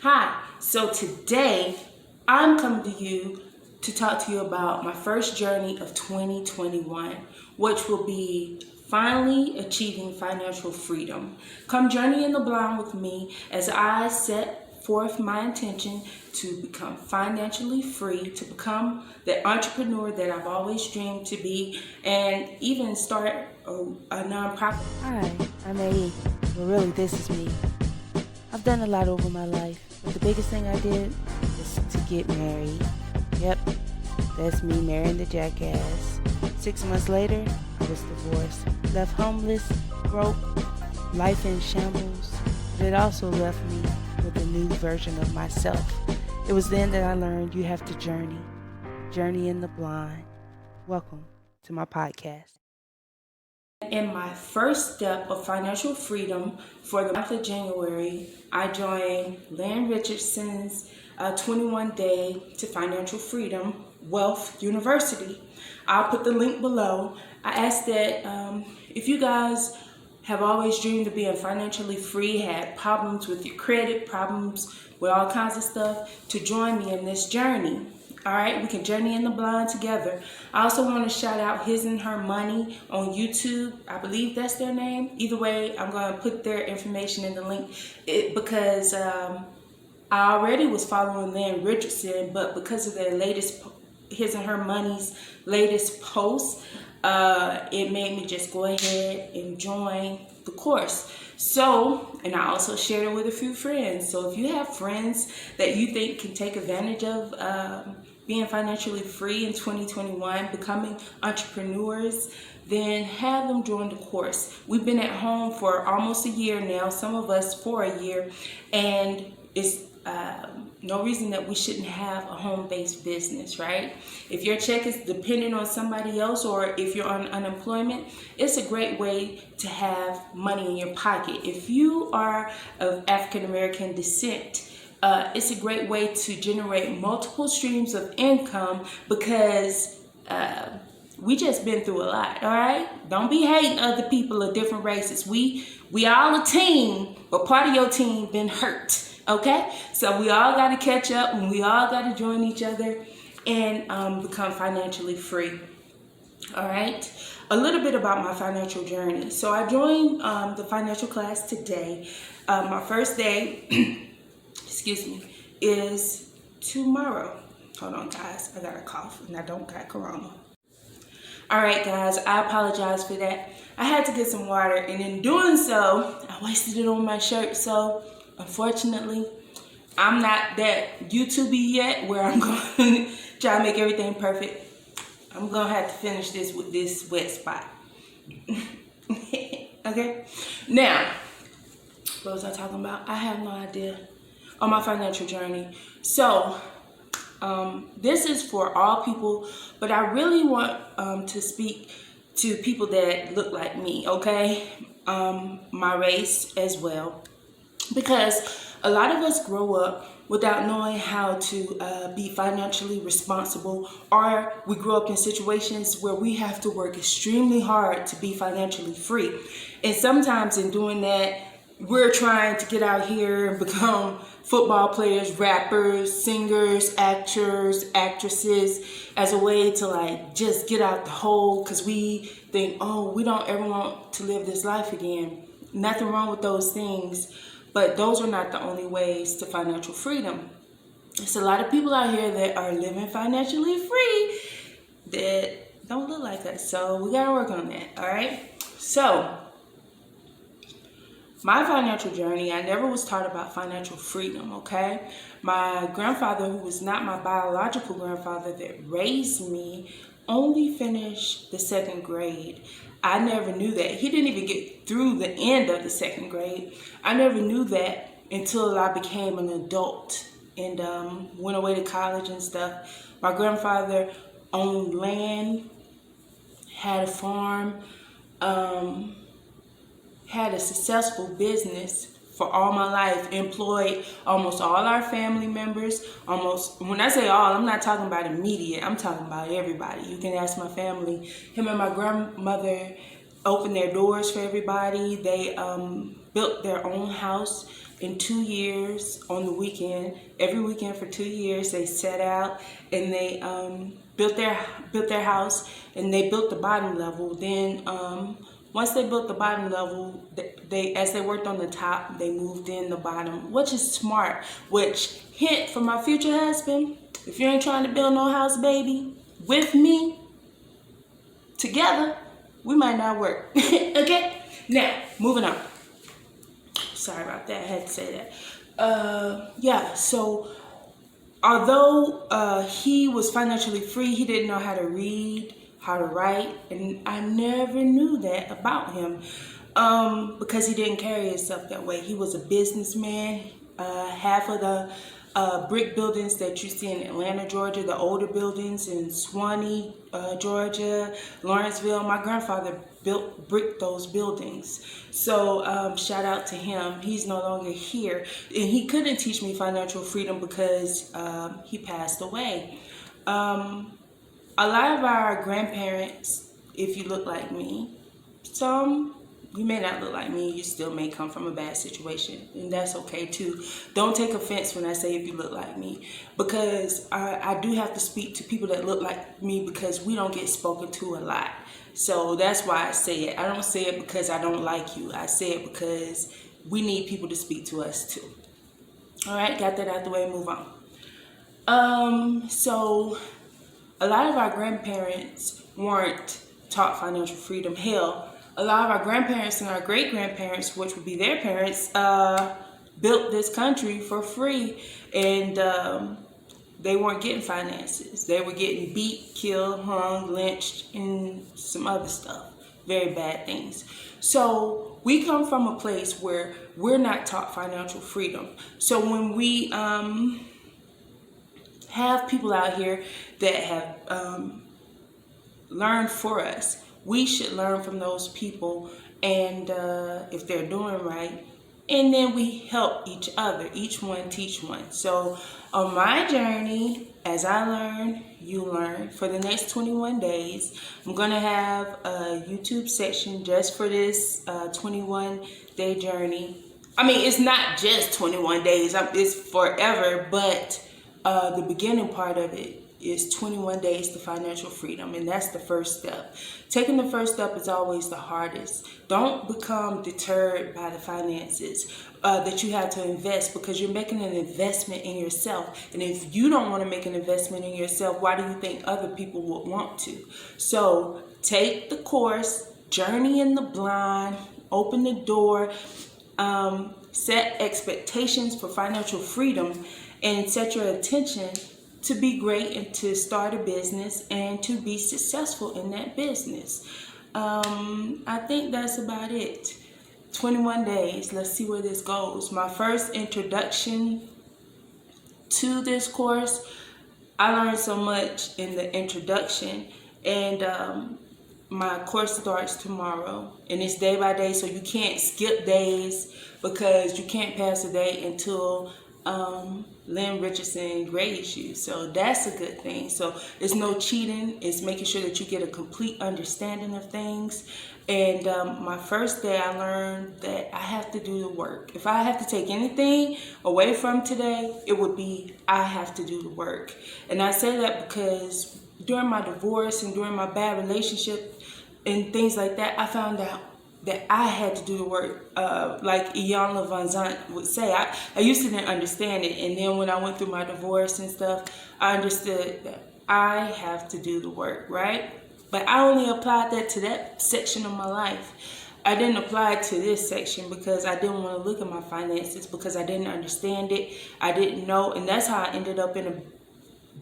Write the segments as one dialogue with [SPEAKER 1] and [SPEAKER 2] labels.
[SPEAKER 1] Hi, so today I'm coming to you to talk to you about my first journey of 2021, which will be finally achieving financial freedom. Come journey in the blind with me as I set forth my intention to become financially free, to become the entrepreneur that I've always dreamed to be, and even start a nonprofit.
[SPEAKER 2] Hi, I'm AE. Well, really, this is me. I've done a lot over my life, but the biggest thing I did is to get married. Yep, that's me marrying the jackass. 6 months later, I was divorced. Left homeless, broke, life in shambles, but it also left me with a new version of myself. It was then that I learned you have to journey in the blind. Welcome to my podcast.
[SPEAKER 1] In my first step of financial freedom for the month of January, I joined Lynn Richardson's 21 Day to Financial Freedom Wealth University. I'll put the link below. I ask that if you guys have always dreamed of being financially free, had problems with your credit, problems with all kinds of stuff, to join me in this journey. All right, we can journey in the blind together. I also want to shout out His and Her Money on YouTube. I believe that's their name. Either way, I'm going to put their information in the link because I already was following Lynn Richardson, but because of their latest, His and Her Money's latest post, it made me just go ahead and join the course. So, and I also shared it with a few friends. So if you have friends that you think can take advantage of being financially free in 2021, becoming entrepreneurs, then have them join the course. We've been at home for almost a year now, some of us for a year, and it's no reason that we shouldn't have a home-based business, right? If your check is dependent on somebody else, or if you're on unemployment, it's a great way to have money in your pocket. If you are of African American descent, it's a great way to generate multiple streams of income because we just been through a lot, all right? Don't be hating other people of different races. We all a team, but part of your team been hurt. Okay, so we all got to catch up and we all got to join each other and become financially free. All right, a little bit about my financial journey. So I joined the financial class today. My first day, excuse me, is tomorrow. Hold on, guys, I got a cough and I don't got corona. All right, guys, I apologize for that. I had to get some water, and in doing so, I wasted it on my shirt. So unfortunately, I'm not that YouTubey yet where I'm going to try to make everything perfect. I'm going to have to finish this with this wet spot. Okay? Now, what was I talking about? I have no idea. On my financial journey. So, this is for all people, but I really want to speak to people that look like me, okay? My race as well. Because a lot of us grow up without knowing how to be financially responsible, or we grow up in situations where we have to work extremely hard to be financially free. And sometimes in doing that, we're trying to get out here and become football players, rappers, singers, actors, actresses, as a way to like just get out the hole, because we think, oh, we don't ever want to live this life again. Nothing wrong with those things. But those are not the only ways to financial freedom. There's a lot of people out here that are living financially free that don't look like us. So we gotta work on that, all right? So, my financial journey, I never was taught about financial freedom, okay? My grandfather, who was not my biological grandfather that raised me, only finished the 2nd grade. I never knew that. He didn't even get through the end of the 2nd grade. I never knew that until I became an adult and went away to college and stuff. My grandfather owned land, had a farm, had a successful business for all my life, employed almost all our family members. Almost, when I say all, I'm not talking about immediate, I'm talking about everybody. You can ask my family. Him and my grandmother opened their doors for everybody. They built their own house. in 2 years on the weekend. Every weekend for 2 years, they set out and they built their house, and they built the bottom level. Then once they built the bottom level, as they worked on the top, they moved in the bottom, which is smart. Which, hint for my future husband, if you ain't trying to build no house, baby, with me, together, we might not work. Okay? Now, moving on. Sorry about that. I had to say that. Yeah, so although he was financially free, he didn't know how to read, how to write, and I never knew that about him because he didn't carry himself that way. He was a businessman. Half of the brick buildings that you see in Atlanta, Georgia, the older buildings in Swanee, Georgia, Lawrenceville, my grandfather bricked those buildings. So shout out to him. He's no longer here, and he couldn't teach me financial freedom because he passed away. A lot of our grandparents, if you look like me, you may not look like me, you still may come from a bad situation, and that's okay too. Don't take offense when I say if you look like me, because I do have to speak to people that look like me because we don't get spoken to a lot. So that's why I say it. I don't say it because I don't like you. I say it because we need people to speak to us too. All right, got that out the way, move on. So a lot of our grandparents weren't taught financial freedom. Hell, a lot of our grandparents and our great-grandparents, which would be their parents, built this country for free, and they weren't getting finances. They were getting beat, killed, hung, lynched, and some other stuff. Very bad things. So we come from a place where we're not taught financial freedom. So when we have people out here that have learned for us, we should learn from those people, and if they're doing right, and then we help each other. Each one teach one. So on my journey, as I learn, you learn. For the next 21 days, I'm going to have a YouTube section just for this 21-day journey. I mean, it's not just 21 days. It's forever, but the beginning part of it is 21 days to financial freedom, and that's the first step. Taking the first step is always the hardest. Don't become deterred by the finances that you have to invest, because you're making an investment in yourself. And if you don't want to make an investment in yourself, why do you think other people would want to? So take the course, Journey in the Blind, open the door, set expectations for financial freedom, and set your attention to be great and to start a business and to be successful in that business. I think that's about it. 21 days. Let's see where this goes. My first introduction to this course, I learned so much in the introduction, and my course starts tomorrow, and it's day by day, so you can't skip days, because you can't pass a day until Lynn Richardson grades you. So that's a good thing. So it's no cheating. It's making sure that you get a complete understanding of things. And my first day, I learned that I have to do the work. If I have to take anything away from today, it would be I have to do the work. And I say that because during my divorce and during my bad relationship and things like that, I found out that I had to do the work, like Iyanla Vanzant would say. I used to didn't understand it, and then when I went through my divorce and stuff, I understood that I have to do the work, right? But I only applied that to that section of my life. I didn't apply it to this section because I didn't want to look at my finances, because I didn't understand it. I didn't know, and that's how I ended up in a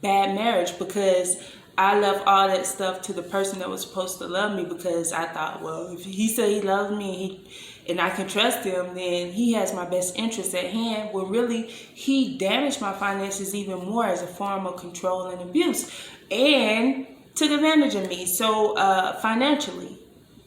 [SPEAKER 1] bad marriage, because I left all that stuff to the person that was supposed to love me, because I thought, well, if he said he loves me and I can trust him, then he has my best interest at hand. Well, really, he damaged my finances even more as a form of control and abuse, and took advantage of me. So financially,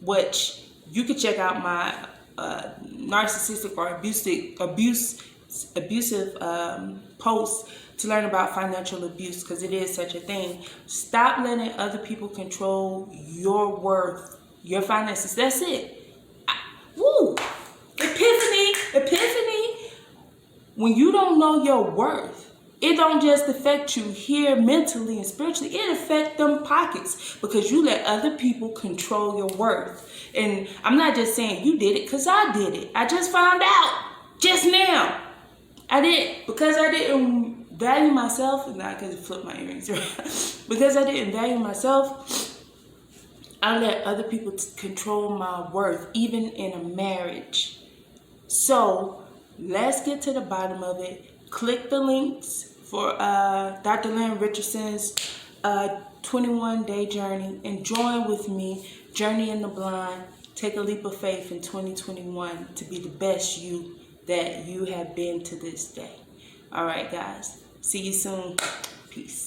[SPEAKER 1] which you could check out my narcissistic or abusive posts to learn about financial abuse, because it is such a thing. Stop letting other people control your worth, your finances. That's it. Woo! Epiphany. when you don't know your worth, it don't just affect you here mentally and spiritually. It affects them pockets because you let other people control your worth. And I'm not just saying you did it because I did it. I just found out just now. I did because I didn't value myself, and I could flip my earrings around. Because I didn't value myself, I let other people control my worth, even in a marriage. So let's get to the bottom of it. Click the links for Dr. Lynn Richardson's 21-day journey and join with me, Journey in the Blind. Take a leap of faith in 2021 to be the best you that you have been to this day. All right, guys. See you soon. Peace.